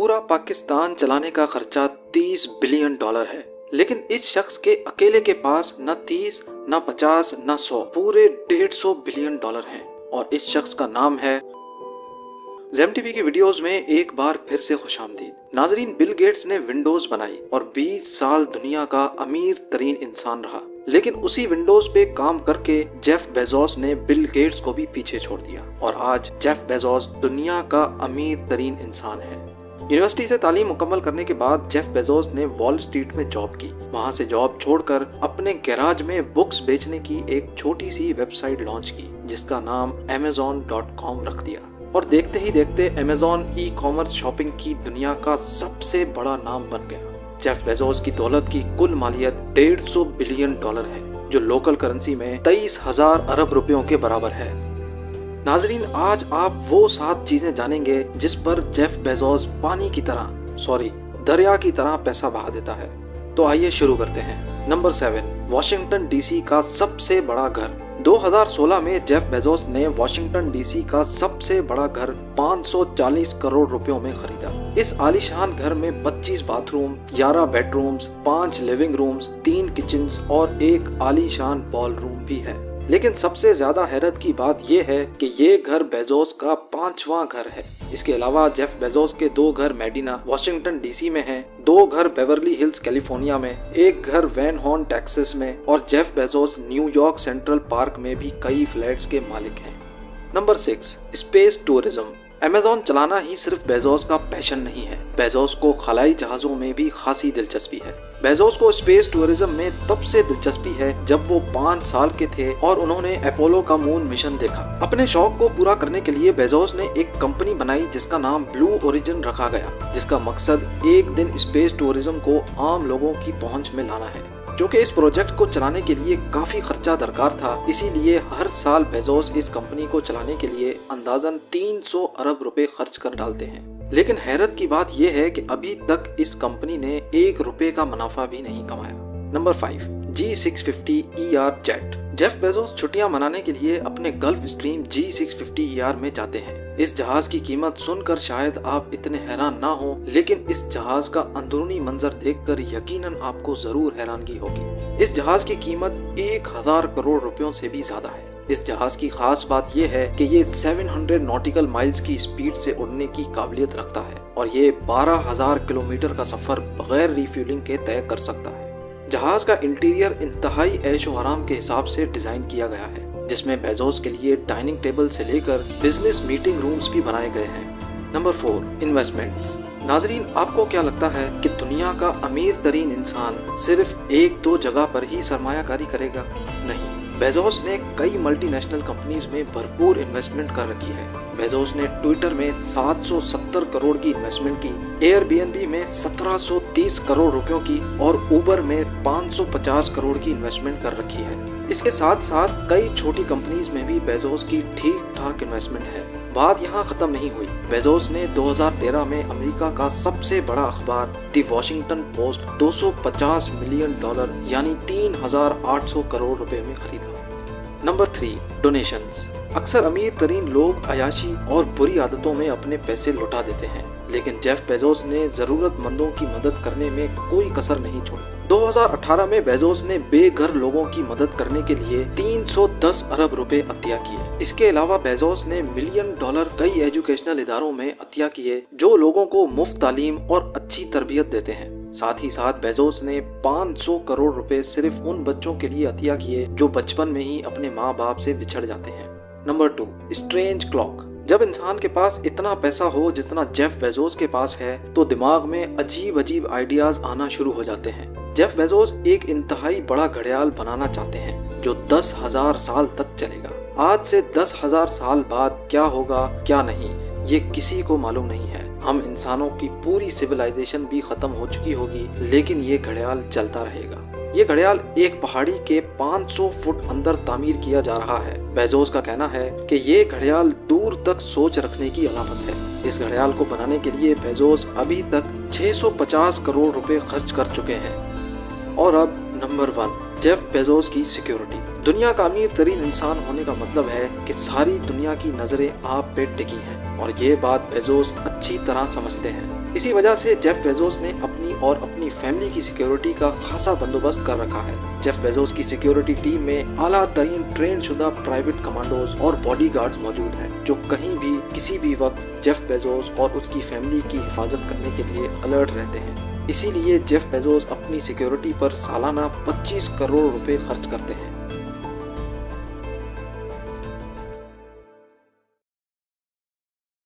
पूरा पाकिस्तान चलाने का खर्चा $30 बिलियन है, लेकिन इस शख्स के अकेले के पास न 30, न 50, न 100, पूरे $150 बिलियन हैं। और इस शख्स का नाम है ज़ेम टीवी की वीडियोस में एक बार फिर से खुशामदीद। नाजरीन, बिल गेट्स ने विंडोज बनाई और 20 साल दुनिया का अमीर तरीन इंसान रहा, लेकिन उसी विंडोज पे काम करके जेफ बेजोस ने बिल गेट्स को भी पीछे छोड़ दिया और आज जेफ बेजोस दुनिया का अमीर तरीन इंसान है। यूनिवर्सिटी से तालीम मुकम्मल करने के बाद जेफ बेजोस ने वॉल स्ट्रीट में जॉब की। वहां से जॉब छोड़कर अपने गैराज में बुक्स बेचने की एक छोटी सी वेबसाइट लॉन्च की, जिसका नाम Amazon.com रख दिया। और देखते ही देखते Amazon ई कॉमर्स शॉपिंग की दुनिया का सबसे बड़ा नाम बन गया। जेफ बेजोस की दौलत की कुल मालियत $150 बिलियन है, जो लोकल करेंसी में 23,000 अरब रुपयों के बराबर है। नाजरीन, आज आप वो 7 चीजें जानेंगे जिस पर जेफ बेजोस पानी की तरह दरिया की तरह पैसा बहा देता है। तो आइए शुरू करते हैं। नंबर 7, वाशिंगटन डीसी का सबसे बड़ा घर। 2016 में जेफ बेजोस ने वाशिंगटन डीसी का सबसे बड़ा घर 540 करोड़ रुपयों में खरीदा। इस आलीशान घर में 25 bathroom, 11 bedrooms, 5 living rooms, 3 kitchens और एक आलीशान बॉल रूम भी है। लेकिन सबसे ज्यादा हैरत की बात यह है कि ये घर बेजोस का 5वां घर है। इसके अलावा जेफ बेजोस के 2 घर मेडिना वाशिंगटन डीसी में हैं, 2 घर बेवर्ली हिल्स कैलिफोर्निया में, 1 घर वैन हॉर्न टेक्सास में और Jeff Bezos New York central park में भी कई फ्लैट्स के मालिक हैं। Number 6, space tourism. अमेज़न चलाना ही सिर्फ बेजोस का पैशन नहीं है, बेजोस को खलाई जहाजों में भी खासी दिलचस्पी है। बेजोस को स्पेस टूरिज्म में तब से दिलचस्पी है जब वो 5 साल के थे और उन्होंने अपोलो का मून मिशन देखा। अपने शौक को पूरा करने के लिए बेजोस ने एक कंपनी बनाई जिसका नाम ब्लू ओरिजिन रखा गया, जिसका मकसद एक दिन स्पेस टूरिज्म को आम लोगों की पहुंच में लाना है। क्योंकि इस प्रोजेक्ट को चलाने के लिए काफी खर्चा दरकार था, इसीलिए हर साल बेजोस इस कंपनी को चलाने के लिए अंदाजन 300 अरब रुपए खर्च कर डालते हैं। लेकिन हैरत की बात यह है कि अभी तक इस कंपनी ने $1 का मुनाफा भी नहीं कमाया। Number 5, G650ER jet. Jeff Bezos छुट्टियां मनाने के लिए अपने गल्फ स्ट्रीम G650ER में जाते हैं। इस जहाज की कीमत सुनकर शायद आप इतने हैरान ना हो, लेकिन इस जहाज का अंदरूनी मंजर देखकर यकीनन आपको जरूर हैरानगी होगी। इस जहाज की कीमत 1000 करोड़ रुपयों से भी ज्यादा है। इस जहाज की खास बात यह है कि ये 700 नॉटिकल माइल्स की स्पीड से उड़ने की काबिलियत रखता है और ये 12,000 किलोमीटर का सफर बगैर रिफ्यूलिंग के तय कर सकता है। जहाज का इंटीरियर इंतहाई ऐशो आराम के हिसाब से डिजाइन किया गया है, जिसमें बेजोस के लिए डाइनिंग टेबल से लेकर बिजनेस मीटिंग रूम्स भी बनाए गए हैं। Number 4, investments. नाजरीन, आपको क्या लगता है कि दुनिया का अमीर तरीन इंसान सिर्फ 1-2 जगह पर ही सरमायाकारी करेगा? नहीं, बेजोस ने कई मल्टीनेशनल कंपनीज में भरपूर इन्वेस्टमेंट कर रखी है। बेजोस ने ट्विटर में 770 करोड़ की इन्वेस्टमेंट की, एयरबीएनबी में 1730 करोड़ रुपयों की और उबर में 550 करोड़ की इन्वेस्टमेंट कर रखी है। इसके साथ साथ कई छोटी कंपनीज में भी बेजोस की ठीक ठाक इन्वेस्टमेंट है। बात यहाँ खत्म नहीं हुई। बेजोस ने 2013 में अमेरिका का सबसे बड़ा अखबार द वॉशिंगटन पोस्ट $250 मिलियन यानी 3,800 करोड़ रुपए में खरीदा। Number 3, donations. अक्सर अमीर तरीन लोग अयाशी और बुरी आदतों में अपने पैसे लुटा देते हैं, लेकिन जेफ बेजोस ने जरूरतमंदों की मदद करने में कोई कसर नहीं छोड़ी। 2018 में बेजोस ने बेघर लोगों की मदद करने के लिए 310 अरब रुपए अतिया किए। इसके अलावा बेजोस ने $1 मिलियन कई एजुकेशनल इदारों में अतिया किए जो लोगों को मुफ्त तालीम और अच्छी तरबियत देते हैं। साथ ही साथ बेजोस ने 500 करोड़ रुपए सिर्फ उन बच्चों के लिए अतिया किए जो बचपन में ही अपने माँ बाप से बिछड़ जाते हैं। Number 2, strange clock. जब इंसान के पास इतना पैसा हो जितना जेफ बेजोस के पास है, तो दिमाग में अजीब अजीब आइडियाज आना शुरू हो जाते हैं। जेफ बेजोस एक इंतहाई बड़ा घड़ियाल बनाना चाहते हैं जो 10,000 साल तक चलेगा। आज से 10,000 साल बाद क्या होगा क्या नहीं, ये किसी को मालूम नहीं है। हम इंसानों की पूरी सिविलाइजेशन भी खत्म हो चुकी होगी, लेकिन ये घड़ियाल चलता रहेगा। ये घड़ियाल एक पहाड़ी के 500 फुट अंदर तामीर किया जा रहा है। बेजोस का कहना है कि ये घड़ियाल दूर तक सोच रखने की अलामत है। इस घड़ियाल को बनाने के लिए बेजोस अभी तक 650 करोड़ रुपए खर्च कर चुके हैं। और अब नंबर 1, जेफ बेजोस की सिक्योरिटी। دنیا کا امیر ترین انسان ہونے کا مطلب ہے کہ ساری دنیا کی نظریں آپ پہ ٹکی ہیں، اور یہ بات بیزوس اچھی طرح سمجھتے ہیں۔ اسی وجہ سے جیف بیزوس نے اپنی اور اپنی فیملی کی سیکیورٹی کا خاصا بندوبست کر رکھا ہے۔ جیف بیزوس کی سیکیورٹی ٹیم میں اعلیٰ ترین ٹرین شدہ پرائیویٹ کمانڈوز اور باڈی گارڈز موجود ہیں، جو کہیں بھی کسی بھی وقت جیف بیزوس اور اس کی فیملی کی حفاظت کرنے کے لیے الرٹ رہتے ہیں۔ اسی لیے جیف بیزوس اپنی سیکیورٹی پر سالانہ 25 کروڑ روپے خرچ کرتے ہیں۔